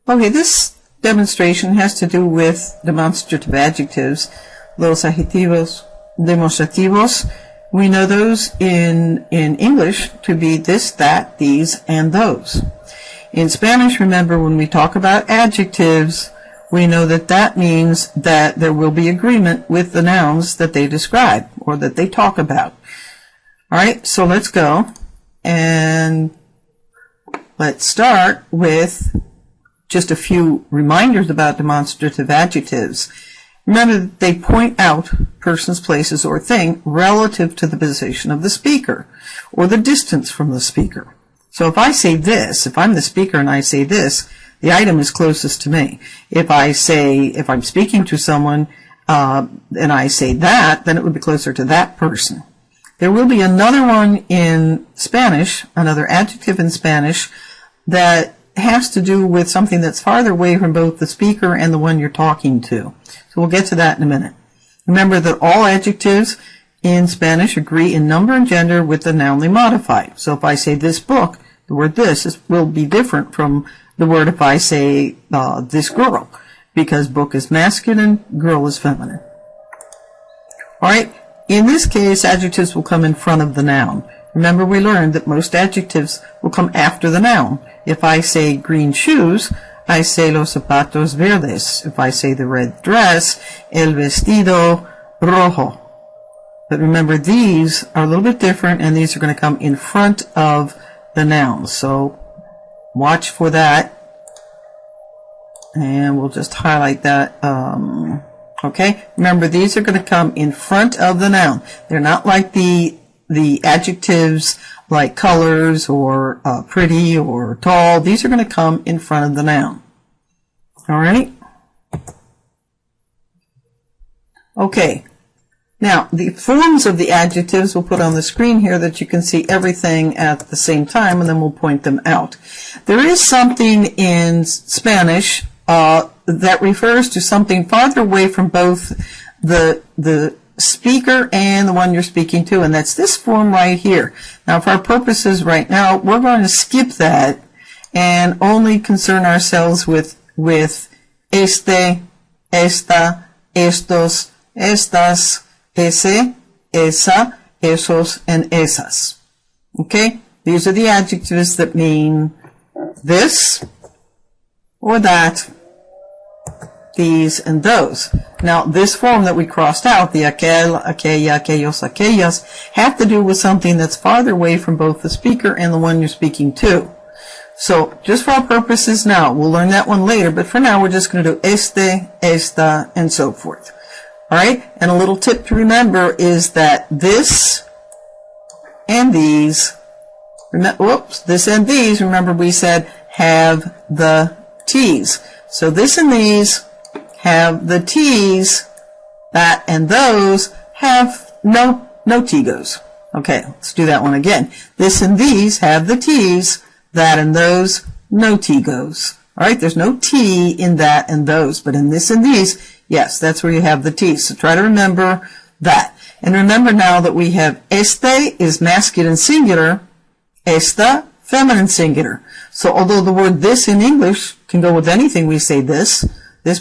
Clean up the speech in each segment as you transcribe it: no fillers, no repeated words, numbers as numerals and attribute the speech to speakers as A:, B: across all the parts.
A: Okay, this demonstration has to do with demonstrative adjectives, los adjetivos demostrativos. We know those in English to be this, that, these, and those. In Spanish, remember, when we talk about adjectives, we know that that means that there will be agreement with the nouns that they describe or that they talk about. All right, so let's go and let's start with just a few reminders about demonstrative adjectives. Remember that they point out persons, places, or thing relative to the position of the speaker or the distance from the speaker. So if I say this, if I'm the speaker and I say this, the item is closest to me. If I'm speaking to someone and I say that, then it would be closer to that person. There will be another one in Spanish, another adjective in Spanish, that has to do with something that's farther away from both the speaker and the one you're talking to. So we'll get to that in a minute. Remember that all adjectives in Spanish agree in number and gender with the noun they modify. So if I say this book, the word this will be different from the word if I say this girl, because book is masculine, girl is feminine. All right. In this case, adjectives will come in front of the noun. Remember, we learned that most adjectives will come after the noun. If I say green shoes, I say los zapatos verdes. If I say the red dress, el vestido rojo. But remember, these are a little bit different, and these are going to come in front of the noun. So watch for that. And we'll just highlight that. Okay, remember, these are going to come in front of the noun. They're not like the adjectives like colors or pretty or tall. These are going to come in front of the noun. All right? Okay. Now, the forms of the adjectives we'll put on the screen here that you can see everything at the same time, and then we'll point them out. There is something in Spanish that refers to something farther away from both the speaker and the one you're speaking to, and that's this form right here. Now, for our purposes right now, we're going to skip that and only concern ourselves with este, esta, estos, estas, ese, esa, esos, and esas. Okay? These are the adjectives that mean this or that, these, and those. Now, this form that we crossed out, the aquel, aquella, aquellos, aquellas, have to do with something that's farther away from both the speaker and the one you're speaking to. So, just for our purposes now, we'll learn that one later, but for now, we're just going to do este, esta, and so forth. Alright? And a little tip to remember is that this and these, this and these, remember we said, have the T's. So this and these have the T's, that and those have no T-goes. Okay, let's do that one again. This and these have the T's, that and those, no T-goes. Alright, there's no T in that and those, but in this and these, yes, that's where you have the T's. So try to remember that. And remember now that we have este is masculine singular, esta feminine singular. So although the word this in English can go with anything, we say this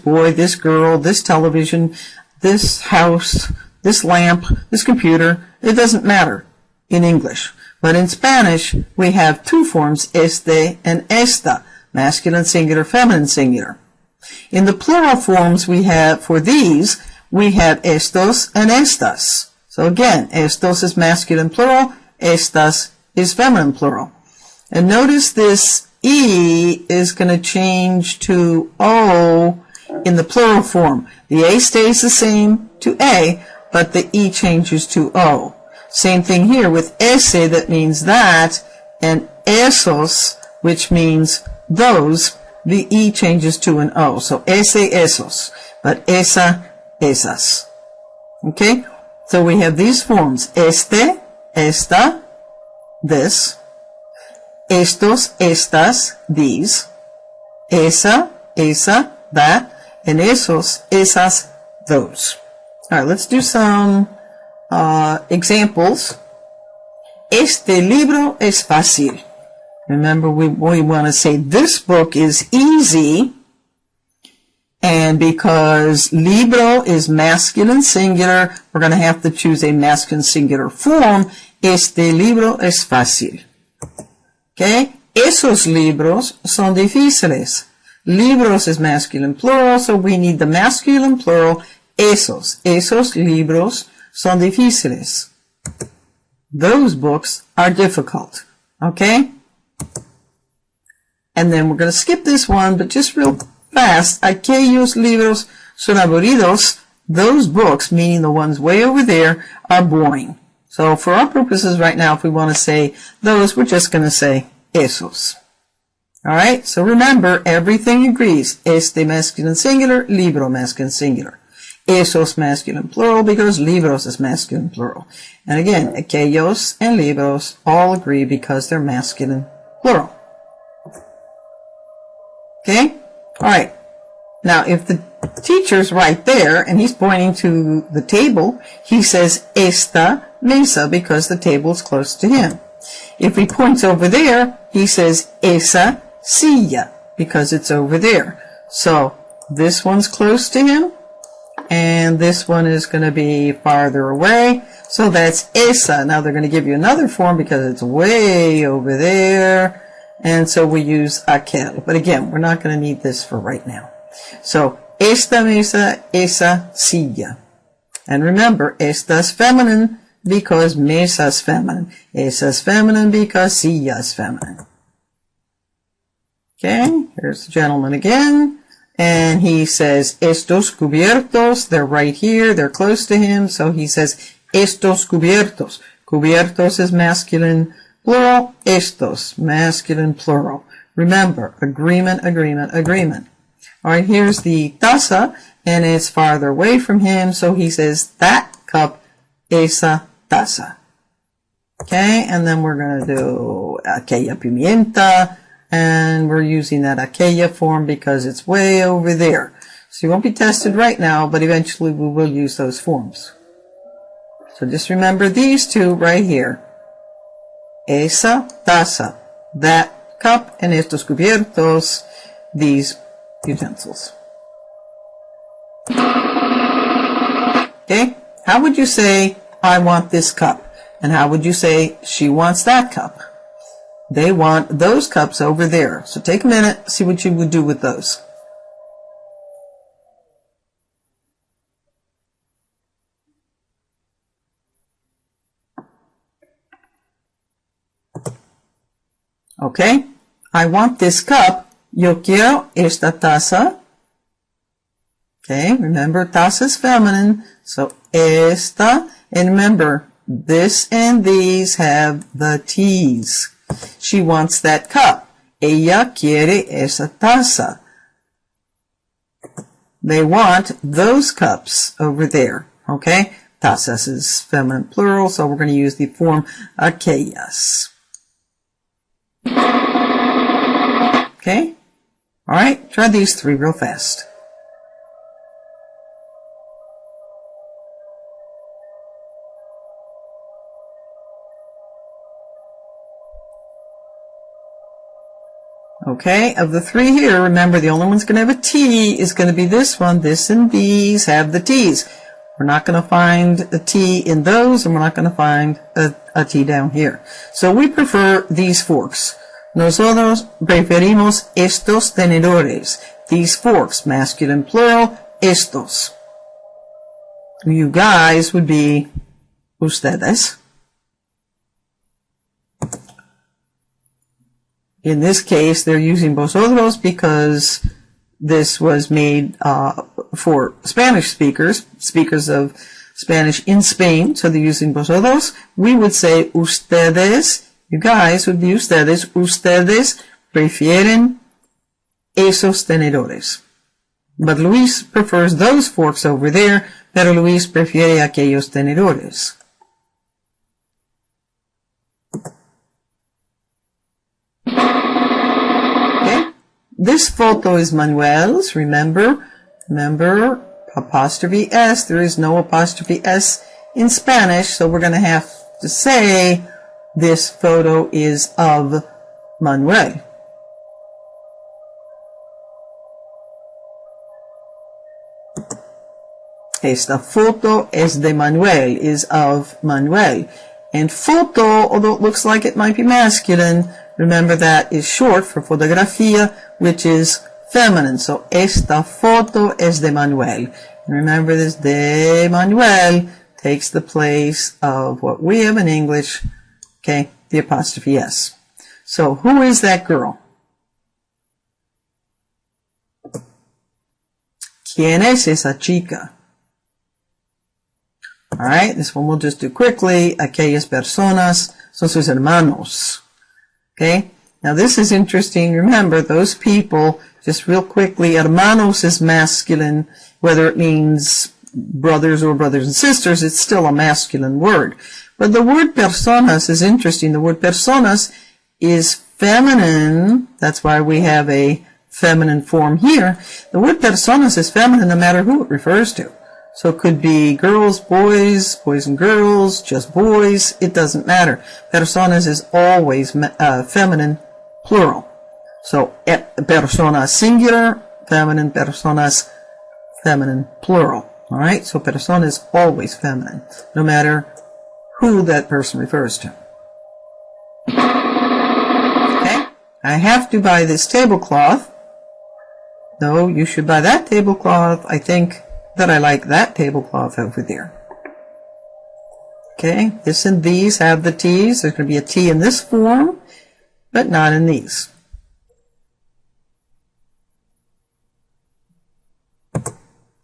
A: boy, this girl, this television, this house, this lamp, this computer, it doesn't matter in English. But in Spanish, we have two forms, este and esta, masculine singular, feminine singular. In the plural forms we have, for these, we have estos and estas. So again, estos is masculine plural, estas is feminine plural. And notice this E is going to change to O in the plural form. The A stays the same to A, but the E changes to O. Same thing here with ese, that means that, and esos, which means those, the E changes to an O. So ese, esos, but esa, esas. Okay? So we have these forms, este, esta, this, estos, estas, these, esa, esa, that, and esos, esas, those. All right, let's do some examples. Este libro es fácil. Remember, we want to say this book is easy, and because libro is masculine singular, we're going to have to choose a masculine singular form. Este libro es fácil. Okay? Esos libros son difíciles. Libros is masculine plural, so we need the masculine plural, esos. Esos libros son difíciles. Those books are difficult. Okay? And then we're going to skip this one, but just real fast. Aquellos libros son aburridos. Those books, meaning the ones way over there, are boring. So for our purposes right now, if we want to say those, we're just going to say esos. Alright, so remember, everything agrees. Este masculine singular, libro masculine singular. Esos masculine plural because libros is masculine plural. And again, aquellos and libros all agree because they're masculine plural. Okay? Alright. Now, if the teacher's right there and he's pointing to the table, he says esta mesa because the table is close to him. If he points over there, he says esa silla because it's over there. So this one's close to him and this one is going to be farther away. So that's esa. Now they're going to give you another form because it's way over there. And so we use aquel. But again, we're not going to need this for right now. So, esta mesa, esa silla. And remember, esta is feminine because mesa is feminine. Esa is feminine because silla is feminine. Okay, here's the gentleman again. And he says, estos cubiertos, they're right here, they're close to him. So he says, estos cubiertos. Cubiertos is masculine plural, estos, masculine plural. Remember, agreement, agreement, agreement. Alright, here's the taza, and it's farther away from him, so he says, that cup, esa taza. Okay, and then we're going to do aquella pimienta, and we're using that aquella form because it's way over there. So you won't be tested right now, but eventually we will use those forms. So just remember these two right here. Esa taza, that cup, and estos cubiertos, these utensils. Okay, how would you say, I want this cup? And how would you say, she wants that cup? They want those cups over there. So take a minute, see what you would do with those. Okay, I want this cup. Yo quiero esta taza. Okay, remember taza is feminine, so esta. And remember, this and these have the T's. She wants that cup. Ella quiere esa taza. They want those cups over there. Okay, tazas is feminine plural, so we're going to use the form aquellas. Okay? Alright, try these three real fast. Okay, of the three here, remember the only one's going to have a T is going to be this one. This and these have the T's. We're not going to find a T in those, and we're not going to find a T down here. So we prefer these forks. Nosotros preferimos estos tenedores. These forks, masculine plural, estos. You guys would be ustedes. In this case, they're using vosotros because this was made for Spanish speakers, speakers of Spanish in Spain, so they're using vosotros. We would say ustedes. You guys would be ustedes. Ustedes prefieren esos tenedores. But Luis prefers those forks over there, pero Luis prefiere aquellos tenedores. Okay. This photo is Manuel's, remember, apostrophe S. There is no apostrophe S in Spanish, so we're going to have to say this photo is of Manuel. Esta foto es de Manuel, is of Manuel. And foto, although it looks like it might be masculine, remember that is short for fotografía, which is feminine. So, esta foto es de Manuel. And remember this, de Manuel takes the place of what we have in English, okay, the apostrophe S. So, who is that girl? ¿Quién es esa chica? Alright, this one we'll just do quickly. Aquellas personas son sus hermanos. Okay, now this is interesting. Remember, those people, just real quickly, hermanos is masculine. Whether it means brothers or brothers and sisters, it's still a masculine word. But the word personas is interesting. The word personas is feminine. That's why we have a feminine form here. The word personas is feminine no matter who it refers to. So it could be girls, boys and girls, just boys. It doesn't matter. Personas is always feminine, plural. So personas singular, feminine, personas feminine, plural. All right. So persona is always feminine, no matter who that person refers to. Okay. I have to buy this tablecloth. No, you should buy that tablecloth. I think that I like that tablecloth over there. Okay, this and these have the T's. There's going to be a T in this form, but not in these.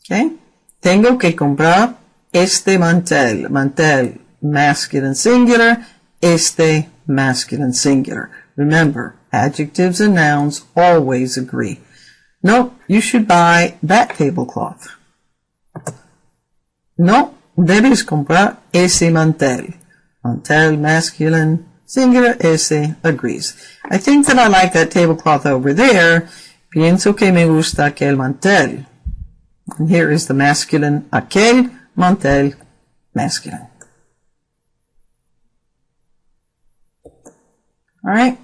A: Okay, tengo que comprar este mantel. Mantel, masculine singular, este, masculine singular. Remember, adjectives and nouns always agree. No, you should buy that tablecloth. No, debes comprar ese mantel. Mantel, masculine, singular, ese, agrees. I think that I like that tablecloth over there. Pienso que me gusta aquel mantel. And here is the masculine, aquel mantel, masculine. Alright.